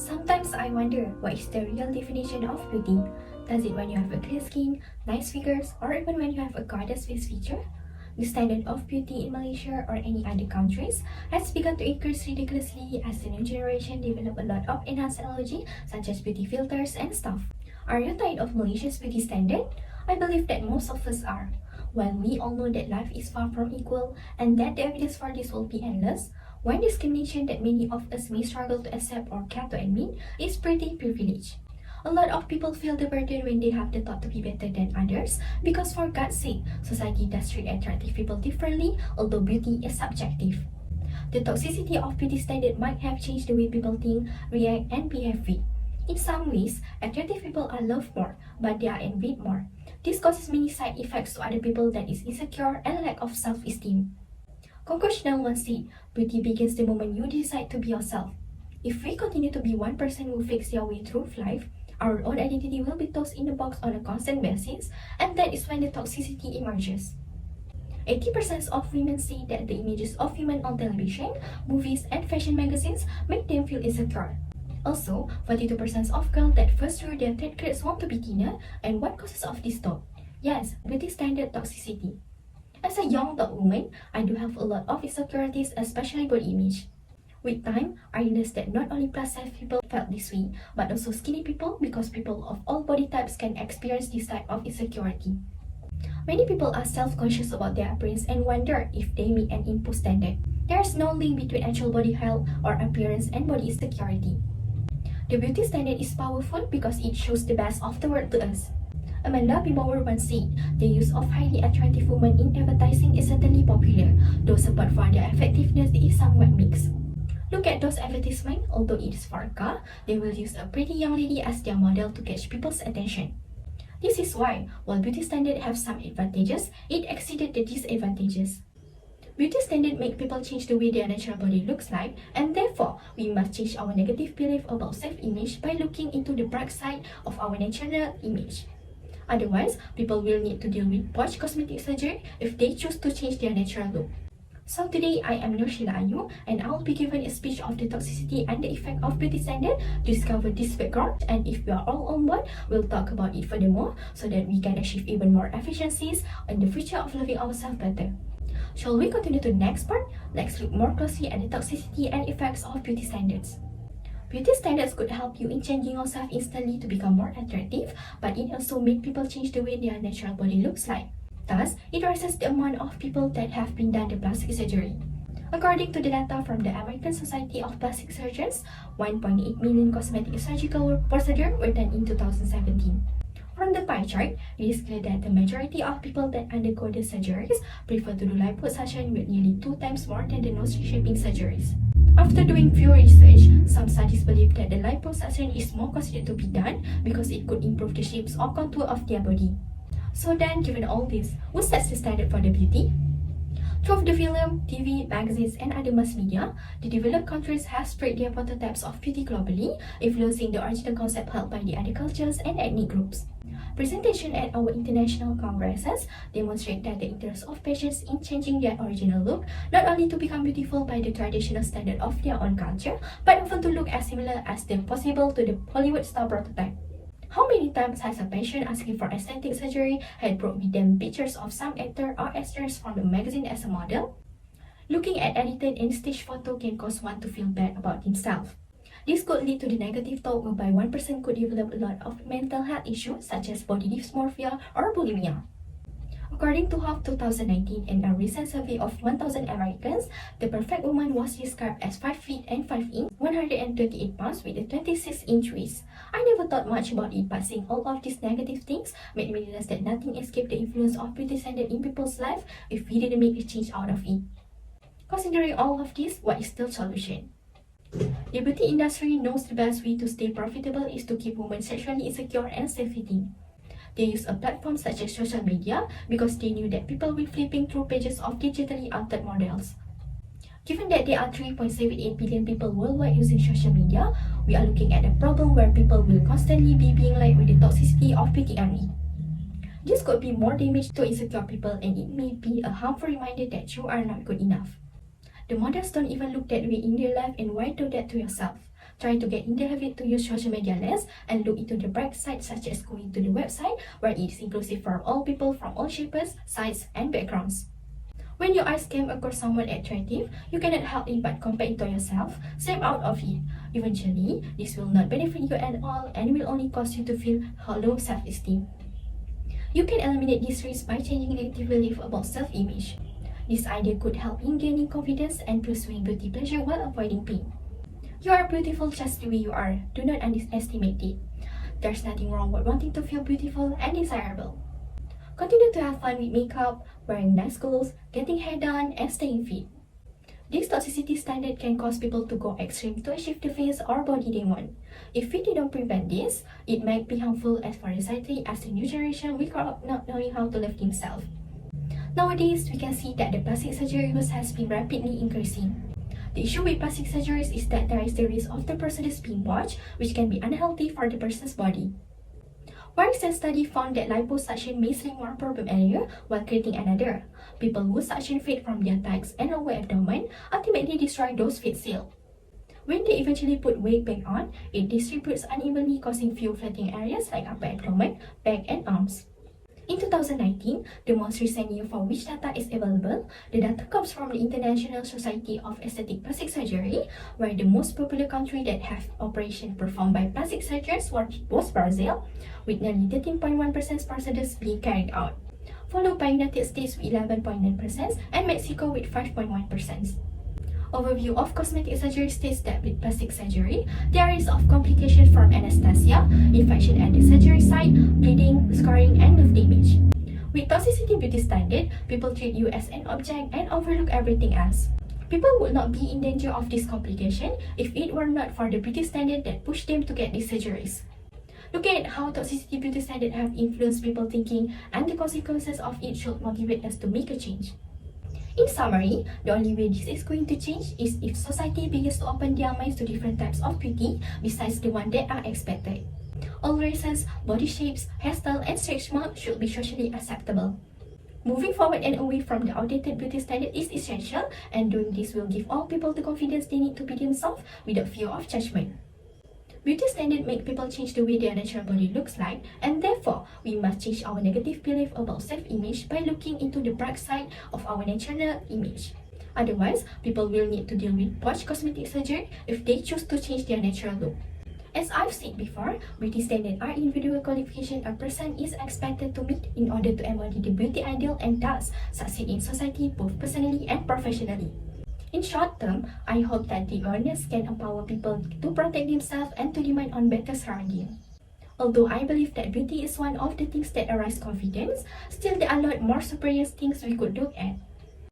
Sometimes I wonder, what is the real definition of beauty? Does it when you have a clear skin, nice figures, or even when you have a goddess face feature? The standard of beauty in Malaysia or any other countries has begun to increase ridiculously as the new generation develop a lot of enhanced technology such as beauty filters and stuff. Are you tired of Malaysia's beauty standard? I believe that most of us are. While we all know that life is far from equal and that the evidence for this will be endless, one discrimination that many of us may struggle to accept or care to admit is pretty privilege. A lot of people feel the burden when they have the thought to be better than others because for God's sake, society does treat attractive people differently, although beauty is subjective. The toxicity of beauty standard might have changed the way people think, react, and behave. In some ways, attractive people are loved more, but they are envied more. This causes many side effects to other people that is insecure and lack of self-esteem. Conclusion 1 said, beauty begins the moment you decide to be yourself. If we continue to be one person who fakes their way through life, our own identity will be tossed in a box on a constant basis, and that is when the toxicity emerges. 80% of women say that the images of women on television, movies, and fashion magazines make them feel insecure. Also, 42% of girls that first through their 10th grades want to be thinner, and what causes of this thought? Yes, beauty standard toxicity. As a young adult woman, I do have a lot of insecurities, especially body image. With time, I realized that not only plus-size people felt this way, but also skinny people because people of all body types can experience this type of insecurity. Many people are self-conscious about their appearance and wonder if they meet an imposed standard. There is no link between actual body health or appearance and body insecurity. The beauty standard is powerful because it shows the best of the world to us. Amanda Bimauer once said, the use of highly attractive women in advertising is certainly popular, though support for their effectiveness is somewhat mixed. Look at those advertisements, although it is for a car, they will use a pretty young lady as their model to catch people's attention. This is why, while beauty standards have some advantages, it exceeded the disadvantages. Beauty standards make people change the way their natural body looks like, and therefore, we must change our negative belief about self-image by looking into the bright side of our natural image. Otherwise, people will need to deal with botched cosmetic surgery if they choose to change their natural look. So today, I am Nurshela and I will be given a speech of the toxicity and the effect of beauty standard to discover this background, and if we are all on board, we'll talk about it furthermore so that we can achieve even more efficiencies in the future of loving ourselves better. Shall we continue to the next part? Let's look more closely at the toxicity and effects of beauty standards. Beauty standards could help you in changing yourself instantly to become more attractive, but it also makes people change the way their natural body looks like. Thus, it raises the amount of people that have been done the plastic surgery. According to the data from the American Society of Plastic Surgeons, 1.8 million cosmetic surgical procedures were done in 2017. From the pie chart, it is clear that the majority of people that undergo the surgeries prefer to do liposuction with nearly 2 times more than the nose reshaping surgeries. After doing few research, some studies believe that the liposuction is more considered to be done because it could improve the shapes or contour of their body. So then, given all this, what sets the standard for the beauty? Through the film, TV, magazines, and other mass media, the developed countries have spread their prototypes of beauty globally, influencing the original concept held by the other cultures and ethnic groups. Presentation at our international congresses demonstrate that the interest of patients in changing their original look not only to become beautiful by the traditional standard of their own culture, but often to look as similar as them possible to the Hollywood star prototype. How many times has a patient asking for aesthetic surgery had brought with them pictures of some actor or actress from the magazine as a model? Looking at edited and staged photo can cause one to feel bad about himself. This could lead to the negative talk whereby one person could develop a lot of mental health issues such as body dysmorphia or bulimia. According to HOP 2019 and a recent survey of 1,000 Americans, the perfect woman was described as 5 feet and 5 inches, 128 pounds with a 26-inch waist. I never thought much about it, but seeing all of these negative things made me realize that nothing escaped the influence of beauty standard in people's life if we didn't make a change out of it. Considering all of this, what is the solution? The beauty industry knows the best way to stay profitable is to keep women sexually insecure and self-hating. They use a platform such as social media because they knew that people will flipping through pages of digitally altered models. Given that there are 3.78 billion people worldwide using social media, we are looking at a problem where people will constantly be being lied with the toxicity of beauty and it. This could be more damage to insecure people, and it may be a harmful reminder that you are not good enough. The models don't even look that way in real life, and why do that to yourself? Try to get in the habit to use social media less and look into the bright side, such as going to the website where it is inclusive for all people from all shapes, sizes, and backgrounds. When your eyes came across someone attractive, you cannot help it but compare it to yourself, snap out of it. Eventually, this will not benefit you at all and will only cause you to feel low self-esteem. You can eliminate this risk by changing negative belief about self-image. This idea could help in gaining confidence and pursuing beauty pleasure while avoiding pain. You are beautiful just the way you are. Do not underestimate it. There's nothing wrong with wanting to feel beautiful and desirable. Continue to have fun with makeup, wearing nice clothes, getting hair done, and staying fit. This toxicity standard can cause people to go extreme to achieve the face or body they want. If we don't prevent this, it might be harmful as for society as the new generation will grow up not knowing how to love themselves. Nowadays, we can see that the plastic surgery use has been rapidly increasing. The issue with plastic surgeries is that there is the risk of the procedures being botched, which can be unhealthy for the person's body. One recent study found that liposuction may shrink one problem area while creating another. People who suction fat from their thighs and lower abdomen ultimately destroy those fat cells. When they eventually put weight back on, it distributes unevenly, causing few flattening areas like upper abdomen, back, and arms. In 2019, the most recent year for which data is available, the data comes from the International Society of Aesthetic Plastic Surgery, where the most popular country that have operations performed by plastic surgeons was Brazil, with nearly 13.1% procedures being carried out, followed by United States with 11.9% and Mexico with 5.1%. Overview of cosmetic surgery states that with plastic surgery, there is of complications from anesthesia, infection at the surgery site, bleeding, scarring, and nerve damage. With toxicity beauty standard, people treat you as an object and overlook everything else. People would not be in danger of this complication if it were not for the beauty standard that pushed them to get these surgeries. Looking at how toxicity beauty standard have influenced people thinking and the consequences of it should motivate us to make a change. In summary, the only way this is going to change is if society begins to open their minds to different types of beauty besides the one that are expected. All races, body shapes, hairstyle, and stretch marks should be socially acceptable. Moving forward and away from the outdated beauty standard is essential, and doing this will give all people the confidence they need to be themselves without fear of judgment. Beauty standards make people change the way their natural body looks like, and therefore, we must change our negative belief about self-image by looking into the bright side of our natural image. Otherwise, people will need to deal with botched cosmetic surgery if they choose to change their natural look. As I've said before, beauty standards are individual qualifications a person is expected to meet in order to embody the beauty ideal and thus succeed in society both personally and professionally. In short term, I hope that the awareness can empower people to protect themselves and to demand on better surroundings. Although I believe that beauty is one of the things that arise confidence, still there are a lot more superior things we could look at.